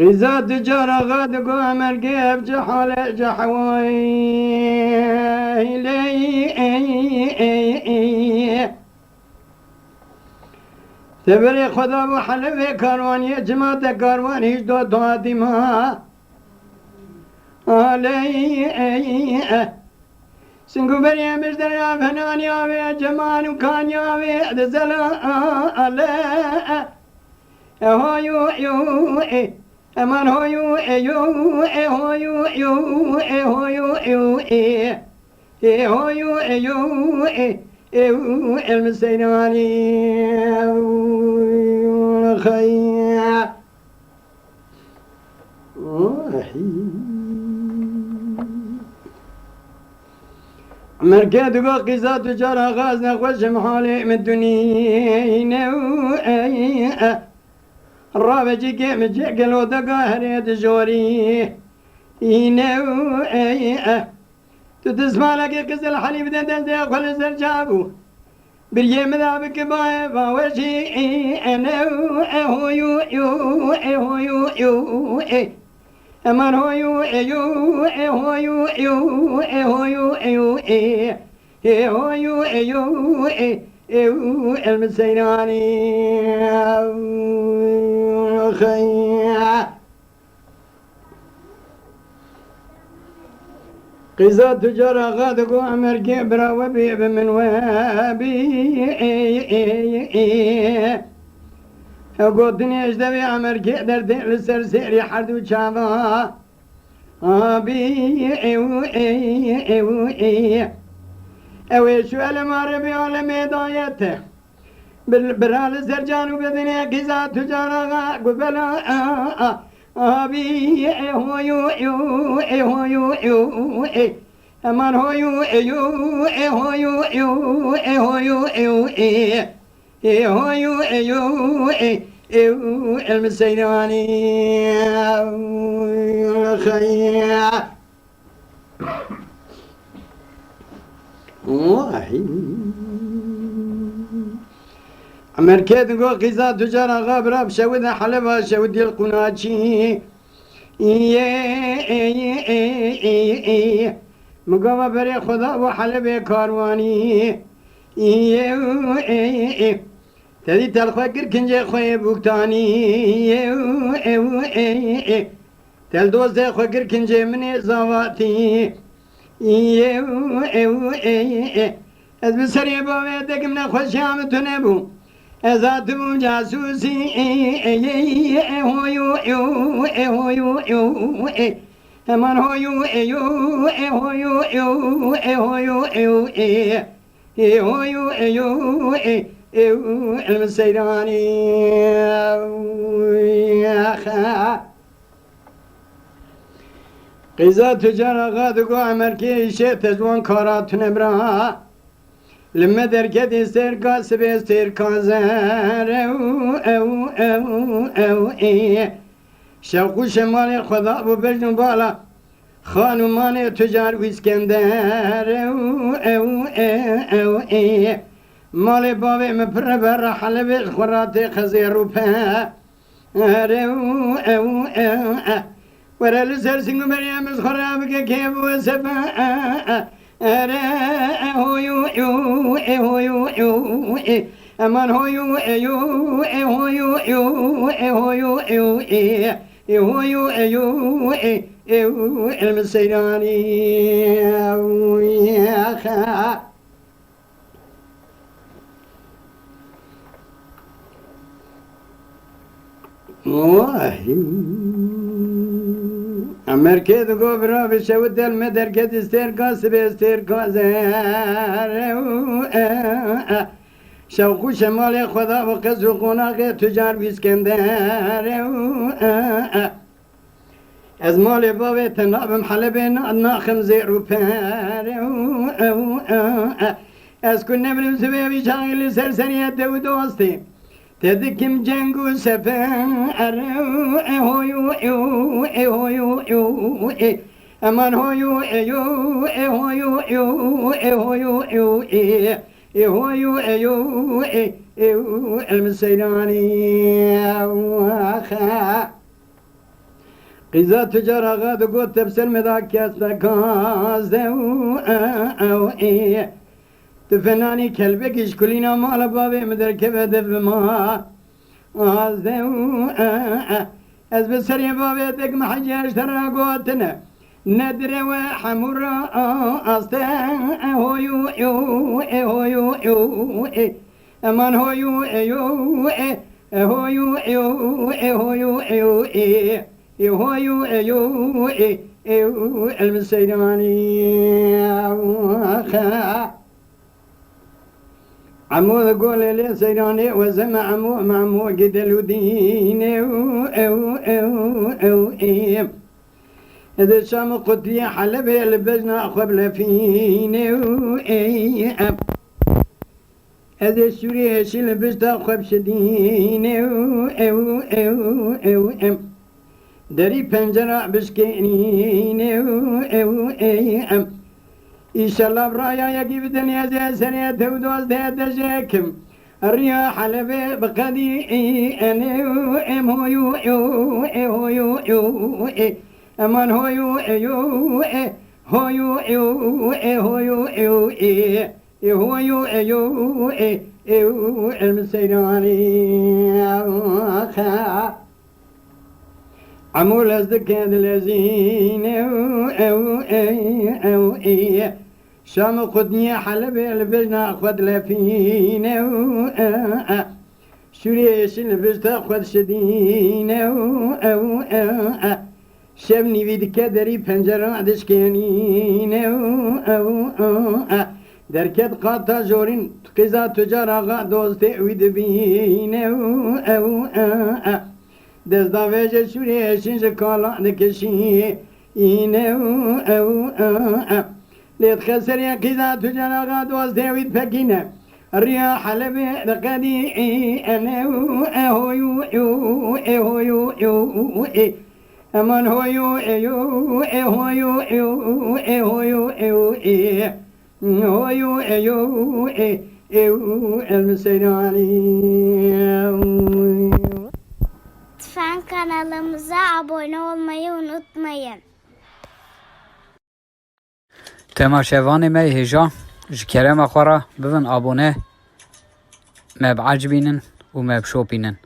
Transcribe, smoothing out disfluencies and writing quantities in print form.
قزاد جرى غاد قامر قيب جحال جحوي لي تبري خدا وحلف كاروان يجمع كاروان هيج دو دوادي ما علي سنگو بري مجدر يا فنان يا وي جمال وكان يا وي دزلا علي هو يو يو امان هو يو يو هو يو يو هو يو يو هو يو يو المسيناني خيا مركز قيزات جرى غازنا خوش محالي من الدنيا الرابع جيكي مجيك لو دقاهر جوري ينو تتسمع لك قز الحليب دندن دي أقل سرجابو باليم ذابك باي باوشي أنا هو يو يو هو يو يو أمان هو يو يو هو يو يو هو يو يو هو يو يو المسيناني خيا قزا تجرى غادقو عمر كبرى وبيب من وابي قدني اجدبي عمر كدر دل سرسيري حردو شابا ابي اوي شو المعربي على ميدايته بالبرال زرجان وبدني قزا تجرى قبلا أبي هو يو يو هو يو يو أمان هو يو يو هو يو يو هو يو يو هو يو يو المسيناني خيا مركز قو قزا تجارة غابرة بشودة حلبة شودي القناتشي مقامة بري خدا وحلبة كارواني تدي تلخوكر كنجي خوي بوكتاني تل دوزة خوكر كنجي مني زواتي از بسري بويتك من خوشام تنبو ازاتو جاسوسي هو يو يو هو يو يو امان هو يو يو هو يو يو هو يو يو هو يو يو المسيراني قزا تجارة غادقو عمركي شيء تزوان كارات نبرا لما دركت استرقا سبي استرقا زهر او شوق شمال خدا ببجن بالا خانمان تجار واسكندر او مال بابي مبر بر حلب خرات خزير وبا او ورا لسر سنگ مريم الخراب كيف وسبا هو يو يو هو يو يو امان هو يو يو هو يو يو هو يو يو هو يو يو المسيراني يا خا مركز قبرة بشود المدركز استرقاس باسترقاس شوق شمال خدا وقز قناق تجار باسكندر از مال بابي تنابم حلبين ناخم زيرو بار از كنا من زبيبي شاغل سرسرية دوستي تذكم جنگو سفر هو يو يو هو يو يو امان هو يو يو هو يو يو هو يو يو هو يو يو المسيراني قيزا تجار غاد قوت تبسل مذاك يستكاز او ايه تفناني كلبك ايش كلنا مال بابي مدر كبد بما از بسري بابي تك محجاش ترى قوتنا ندر وحمر استا هو يو يو هو يو يو امان هو يو يو هو يو يو هو يو يو هو يو يو المسيدماني عمو قول لي سيراني وزمع عمو قد الودين إذا شام قطي حلب لبسنا قبل فين إذا سوري شل بستا قب شدين دري پنجرة بسكينين إن شاء الله برايا يجيب الدنيا زي سنة تودوز ده دجاكم الرياح لبي بقدي أنا هو يو هو يو أمان هو يو هو يو هو يو هو يو المسيراني عمول أصدق هذا الذين شام قدني حلب البجنا خد لفين شريش البجتا خد شدين شبني بيد كدري پنجرة دشكينين دركت قاطع جورين قزا تجار آغا دوستي ويد بين دزداویج شوریشین جکالا دکشی اینه لیت خسر یکیزا تجارا غادواز دیوید پکینه ریا حلبی دقدی انه هویو امان هویو المسيراني. Lütfen kanalımıza abone olmayı unutmayın. تماشاواني مي هجا جكرم أخورا بفن أبونه ما بعجبينن وما بشوبينن.